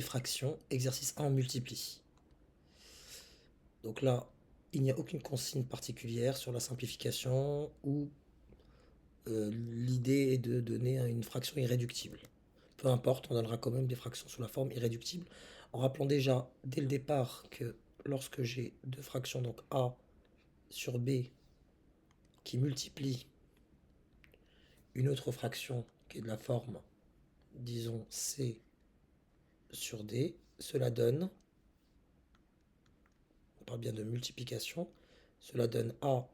fractions, exercice 1 multiplie. Donc là, il n'y a aucune consigne particulière sur la simplification ou l'idée est de donner une fraction irréductible. Peu importe, on donnera quand même des fractions sous la forme irréductible, en rappelant déjà dès le départ que lorsque j'ai deux fractions, donc A sur B, qui multiplient une autre fraction qui est de la forme, disons C sur D, cela donne, on parle bien de multiplication, cela donne A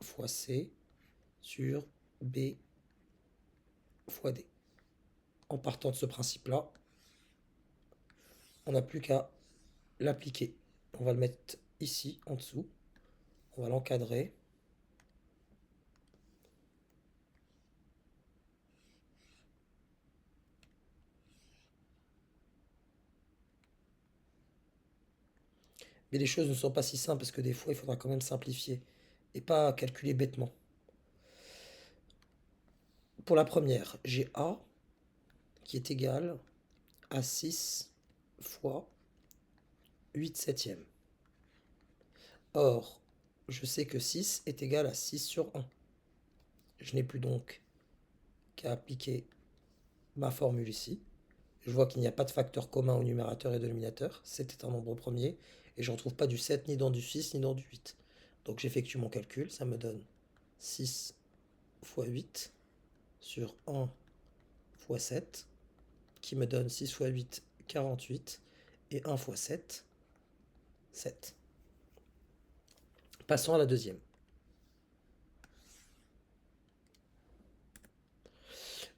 fois C sur B fois D. En partant de ce principe-là, on n'a plus qu'à l'appliquer. On va le mettre ici, en dessous. On va l'encadrer. Mais les choses ne sont pas si simples parce que des fois, il faudra quand même simplifier et pas calculer bêtement. Pour la première, j'ai A qui est égal à 6 fois 8 septièmes. Or, je sais que 6 est égal à 6 sur 1. Je n'ai plus donc qu'à appliquer ma formule ici. Je vois qu'il n'y a pas de facteur commun au numérateur et dénominateur. 7 est un nombre premier. Et je ne retrouve pas du 7, ni dans du 6, ni dans du 8. Donc j'effectue mon calcul. Ça me donne 6 fois 8 sur 1 fois 7, qui me donne 6 fois 8, 48. Et 1 fois 7, 7. Passons à la deuxième.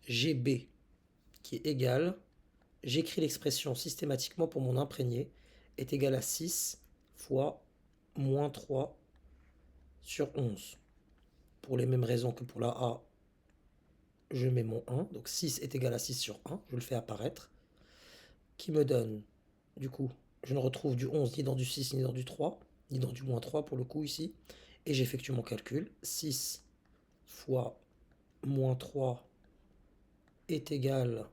J'ai B qui est égal, j'écris l'expression systématiquement pour mon imprégné, est égal à 6 fois moins 3 sur 11. Pour les mêmes raisons que pour la A, je mets mon 1. Donc 6 est égal à 6 sur 1. Je le fais apparaître. Qui me donne, du coup, je ne retrouve du 11 ni dans du 6 ni dans du 3, ni dans du moins 3 pour le coup ici. Et j'effectue mon calcul. 6 fois moins 3 est égal,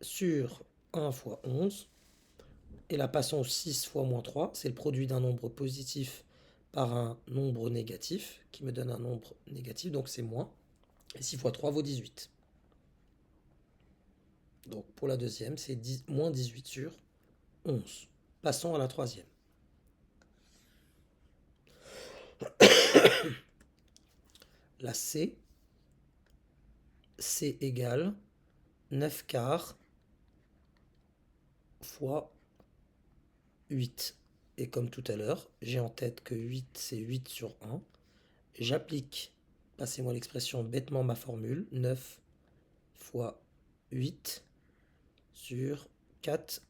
sur 1 fois 11. Et là, passons au 6 fois moins 3. C'est le produit d'un nombre positif par un nombre négatif, qui me donne un nombre négatif, donc c'est moins. Et 6 fois 3 vaut 18. Donc pour la deuxième, c'est moins 18 sur 11. Passons à la troisième. La C, c'est égal 9 quarts fois 8. Et comme tout à l'heure, j'ai en tête que 8, c'est 8 sur 1. J'applique, passez-moi l'expression bêtement, ma formule, 9 fois 8 sur 4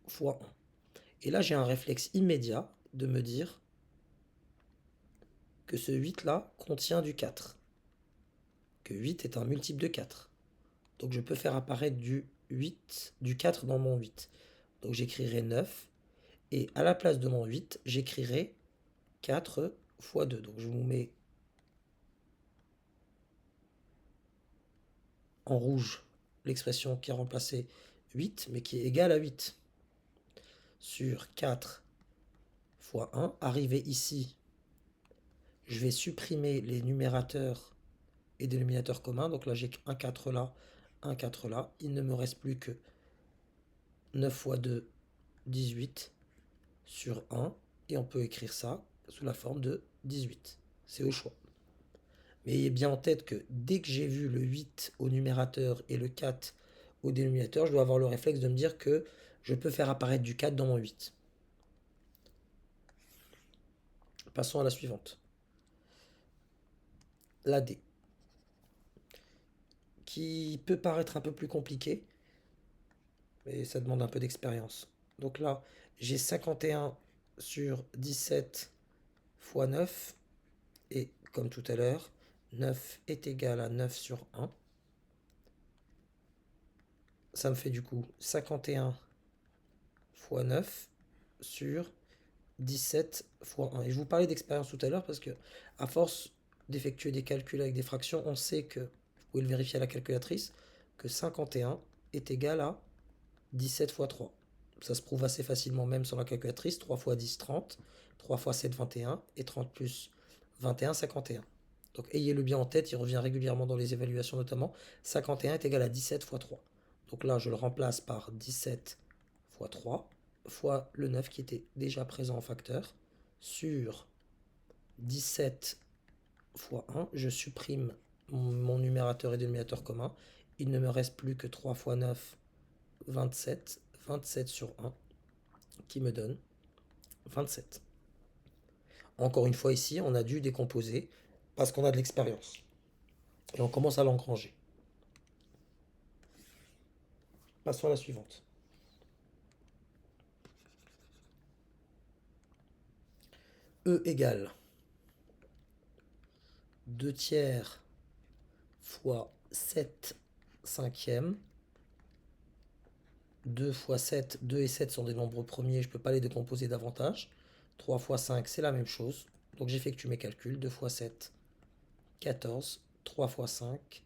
fois 1. Et là, j'ai un réflexe immédiat de me dire que ce 8-là contient du 4. Que 8 est un multiple de 4. Donc je peux faire apparaître du 4 dans mon 8. Donc j'écrirai 9. Et à la place de mon 8, j'écrirai 4 fois 2. Donc je vous mets en rouge l'expression qui a remplacé 8, mais qui est égale à 8. Sur 4 fois 1. Arrivé ici, je vais supprimer les numérateurs et dénominateurs communs. Donc là, j'ai un 4 là, un 4 là. Il ne me reste plus que 9 fois 2, 18 sur 1. Et on peut écrire ça sous la forme de 18. C'est au choix. Mais ayez bien en tête que dès que j'ai vu le 8 au numérateur et le 4 au dénominateur, je dois avoir le réflexe de me dire que je peux faire apparaître du 4 dans mon 8. Passons à la suivante. La D. Qui peut paraître un peu plus compliquée, mais ça demande un peu d'expérience. Donc là, j'ai 51 sur 17 fois 9. Et comme tout à l'heure, 9 est égal à 9 sur 1. Ça me fait du coup 51 fois 9 sur 17 fois 1. Et je vous parlais d'expérience tout à l'heure parce que à force d'effectuer des calculs avec des fractions, on sait que, vous pouvez le vérifier à la calculatrice, que 51 est égal à 17 fois 3. Ça se prouve assez facilement même sur la calculatrice. 3 fois 10, 30. 3 fois 7, 21. Et 30 plus 21, 51. Donc ayez-le bien en tête, il revient régulièrement dans les évaluations notamment. 51 est égal à 17 fois 3. Donc là, je le remplace par 17 fois 3 fois le 9 qui était déjà présent en facteur sur 17 fois 1. Je supprime mon numérateur et dénominateur commun. Il ne me reste plus que 3 fois 9, 27. 27 sur 1 qui me donne 27. Encore une fois ici, on a dû décomposer parce qu'on a de l'expérience. Et on commence à l'engranger. Passons à la suivante. E égale 2 tiers fois 7 cinquièmes. 2 fois 7, 2 et 7 sont des nombres premiers, je ne peux pas les décomposer davantage. 3 fois 5, c'est la même chose. Donc j'effectue mes calculs. 2 fois 7, 14. 3 fois 5,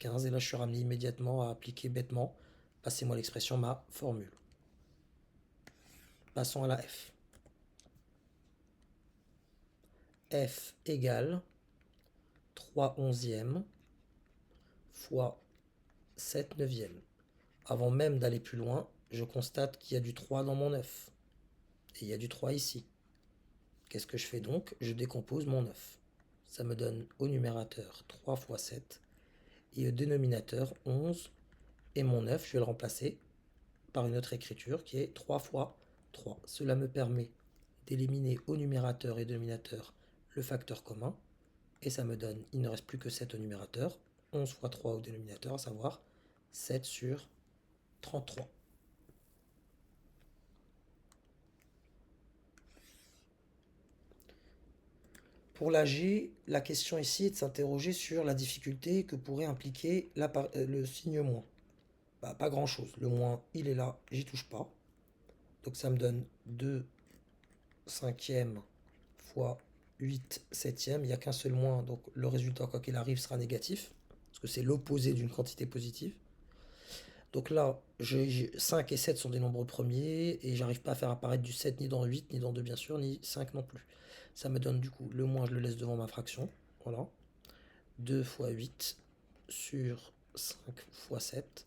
15. Et là, je suis ramené immédiatement à appliquer bêtement, passez-moi l'expression, ma formule. Passons à la F. F égale 3 onzièmes fois 7 neuvièmes. Avant même d'aller plus loin, je constate qu'il y a du 3 dans mon 9. Et il y a du 3 ici. Qu'est-ce que je fais donc? Je décompose mon 9. Ça me donne au numérateur 3 fois 7 et au dénominateur 11. Et mon 9, je vais le remplacer par une autre écriture qui est 3 fois 3. Cela me permet d'éliminer au numérateur et dénominateur le facteur commun. Et ça me donne, il ne reste plus que 7 au numérateur, 11 fois 3 au dénominateur, à savoir 7 sur 33. Pour la G, la question ici est de s'interroger sur la difficulté que pourrait impliquer le signe moins. Bah, pas grand chose. Le moins, il est là, j'y touche pas. Donc ça me donne 2 cinquièmes fois 8 septièmes. Il n'y a qu'un seul moins, donc le résultat, quoi qu'il arrive, sera négatif. Parce que c'est l'opposé d'une quantité positive. Donc là, 5 et 7 sont des nombres premiers, et j'arrive pas à faire apparaître du 7 ni dans 8, ni dans 2 bien sûr, ni 5 non plus. Ça me donne du coup, le moins je le laisse devant ma fraction, voilà. 2 fois 8 sur 5 fois 7.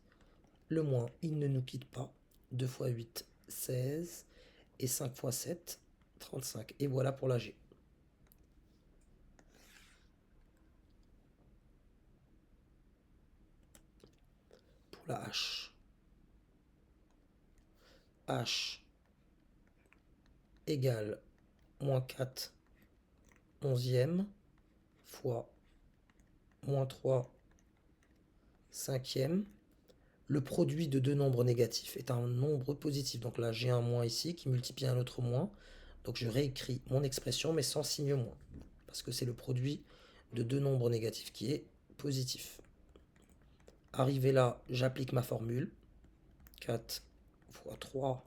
Le moins, il ne nous quitte pas. 2 fois 8, 16. Et 5 fois 7, 35. Et voilà pour la G. Pour la H. H égale moins 4 onzièmes fois moins 3 cinquièmes. Le produit de deux nombres négatifs est un nombre positif. Donc là, j'ai un moins ici qui multiplie un autre moins. Donc je réécris mon expression, mais sans signe moins. Parce que c'est le produit de deux nombres négatifs qui est positif. Arrivé là, j'applique ma formule. 4 fois 3,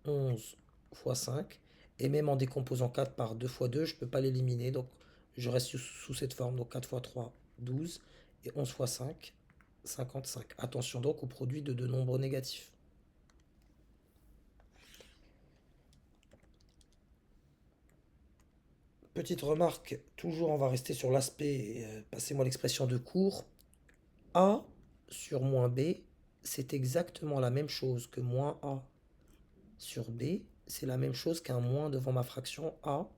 11 fois 5. Et même en décomposant 4 par 2 fois 2, je ne peux pas l'éliminer. Donc je reste sous cette forme. Donc 4 fois 3, 12. Et 11 fois 5, 55. Attention donc au produit de deux nombres négatifs. Petite remarque, toujours on va rester sur l'aspect, passez-moi l'expression de cours. A sur moins B, c'est exactement la même chose que moins A sur B. C'est la même chose qu'un moins devant ma fraction A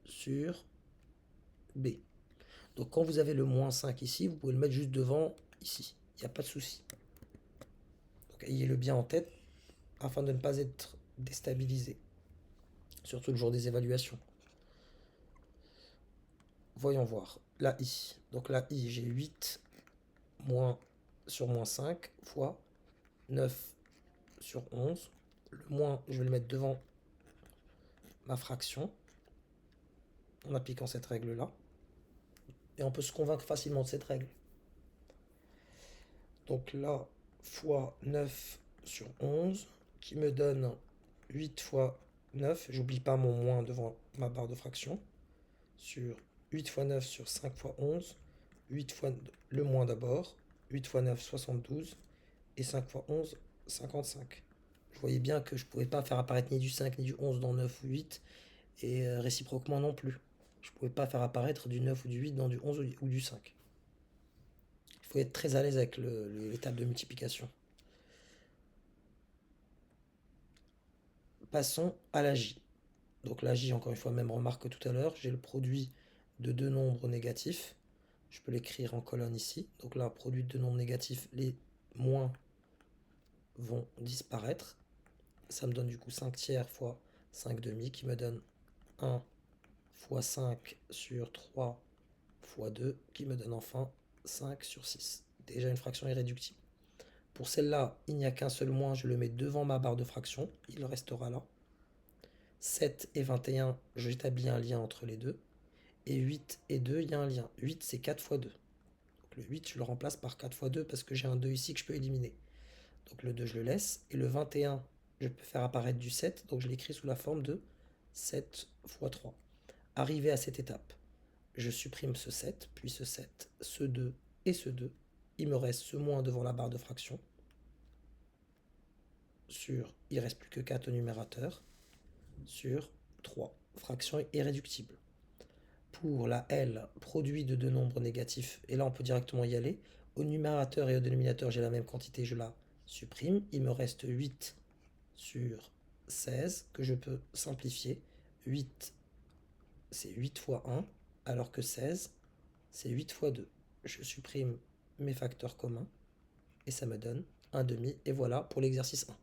sur B. Donc quand vous avez le moins 5 ici, vous pouvez le mettre juste devant ici. Il n'y a pas de souci. Donc ayez-le bien en tête afin de ne pas être déstabilisé. Surtout le jour des évaluations. Voyons voir. La I. Donc la I, j'ai 8 moins sur moins 5 fois 9 sur 11. Le moins, je vais le mettre devant ma fraction en appliquant cette règle-là. Et on peut se convaincre facilement de cette règle. Donc là, fois 9 sur 11, qui me donne 8 fois 9. J'oublie pas mon moins devant ma barre de fraction. Sur 8 fois 9 sur 5 fois 11. 8 fois le moins d'abord. 8 fois 9, 72. et 5 fois 11, 55. Je voyais bien que je pouvais pas faire apparaître ni du 5 ni du 11 dans 9 ou 8, et réciproquement non plus. Je pouvais pas faire apparaître du 9 ou du 8 dans du 11 ou du 5. Il faut être très à l'aise avec les tables de multiplication. Passons à la J. Donc la J, encore une fois, même remarque que tout à l'heure, j'ai le produit de deux nombres négatifs. Je peux l'écrire en colonne ici. Donc là, produit de deux nombres négatifs, les moins vont disparaître. Ça me donne du coup 5 tiers fois 5 demi qui me donne 1 fois 5 sur 3 fois 2 qui me donne enfin 5 sur 6. Déjà une fraction irréductible. Pour celle-là, il n'y a qu'un seul moins, je le mets devant ma barre de fraction, il restera là. 7 et 21, j'établis un lien entre les deux. Et 8 et 2, il y a un lien. 8, c'est 4 fois 2. Donc le 8, je le remplace par 4 fois 2 parce que j'ai un 2 ici que je peux éliminer. Donc le 2, je le laisse. Et le 21, je peux faire apparaître du 7. Donc je l'écris sous la forme de 7 fois 3. Arrivé à cette étape, je supprime ce 7, puis ce 7, ce 2 et ce 2. Il me reste ce moins devant la barre de fraction. Il ne reste plus que 4 au numérateur. Sur 3. Fraction irréductible. Pour la L, produit de deux nombres négatifs, et là on peut directement y aller. Au numérateur et au dénominateur, j'ai la même quantité, je la supprime. Il me reste 8 sur 16 que je peux simplifier. 8, c'est 8 fois 1, alors que 16, c'est 8 fois 2. Je supprime mes facteurs communs et ça me donne un demi. Et voilà pour l'exercice 1.